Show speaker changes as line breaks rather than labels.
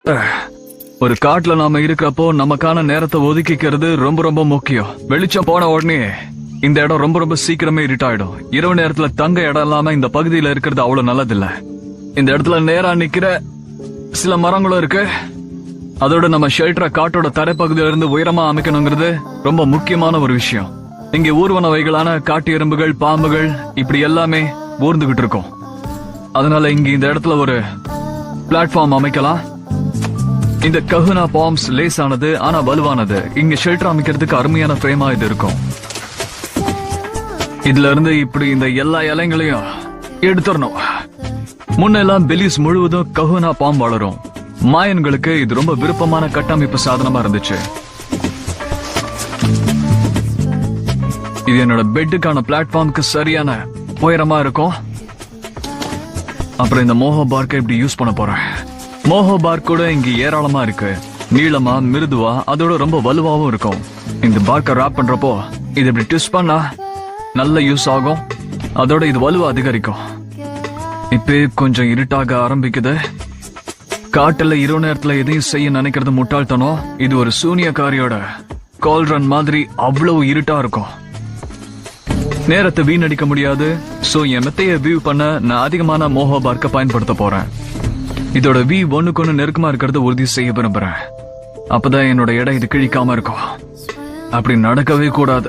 ஒரு காட்டுல நாம இருக்கிறப்போ நமக்கான நேரத்தை ஒதுக்கிக்கிறது ரொம்ப ரொம்ப முக்கியம். வெளிச்சம் போன உடனே இந்த இடம் ரொம்ப ரொம்ப சீக்கிரமே இருட்டாயிடும். இரவு நேரத்துல தங்க இடம் இல்லாம இந்த பகுதியில இருக்கிறது அவ்வளவு நல்லதில்ல. இந்த இடத்துல நேரா நிக்கிற சில மரங்களும் இருக்கு. அதோட நம்ம ஷெல்டரை காட்டோட தரைப்பகுதியில இருந்து உயரமா அமைக்கணுங்கிறது ரொம்ப முக்கியமான ஒரு விஷயம். இங்க ஊர்வனவைகளான காட்டு எறும்புகள், பாம்புகள் இப்படி எல்லாமே ஊர்ந்துகிட்டு இருக்கும். அதனால இங்க இந்த இடத்துல ஒரு பிளாட்ஃபார்ம் அமைக்கலாம். இந்த கஹுனா பாம்ஸ் லேசானது ஆனா வலுவானது. இங்க ஷெல்டர் அமைக்கிறதுக்கு அருமையான ஃப்ரேமா இது இருக்கும். இதுல இருந்து இப்படி இந்த எல்லா இலைங்களையும் எடுத்துடணும். முன்னெல்லாம் பெலிஸ் முழுவதும் கஹுனா பாம் வளரும். மாயன்களுக்கு இது ரொம்ப விருப்பமான கட்டமைப்பு சாதனமா இருந்துச்சு. இது என்னோட பெட்டுக்கான பிளாட்ஃபார்முக்கு சரியான உயரமா இருக்கும். அப்புறம் இந்த மோஹோ பார்க்க இப்படி யூஸ் பண்ண போறேன். மோஹோ பார்க் கூட இங்க ஏராளமா இருக்கு. நீளமா, மிருதுவா, அதோட ரொம்ப வலுவாவும் இருக்கும். இந்த பார்க்க ராப் பண்றப்போ இது இப்படி ட்விஸ்ட் பண்ணா நல்ல யூஸ் ஆகும். அதோட இது வலுவா அதிகரிக்கும். இப்ப கொஞ்சம் இருட்டாக ஆரம்பிக்குது. காட்டுல இரவு நேரத்துல எதையும் செய்ய நினைக்கிறது முட்டாள்தனம். இது ஒரு சூனியக்காரியோட கால்ரன் மாதிரி அவ்வளவு இருட்டா இருக்கும். நேரத்தை வீணடிக்க முடியாது. சோ என் மெத்தைய வியூ பண்ண நான் அதிகமான மோஹோ பார்க்க பயன்படுத்த போறேன். இதோட வி ஒண்ணுக்கு ஒண்ணு நெருக்கமா இருக்கிறத உறுதி செய்ய விரும்புறேன். அப்பதான் என்னோட இடம் இது கிழிக்காம இருக்கும். அப்படி நடக்கவே கூடாது.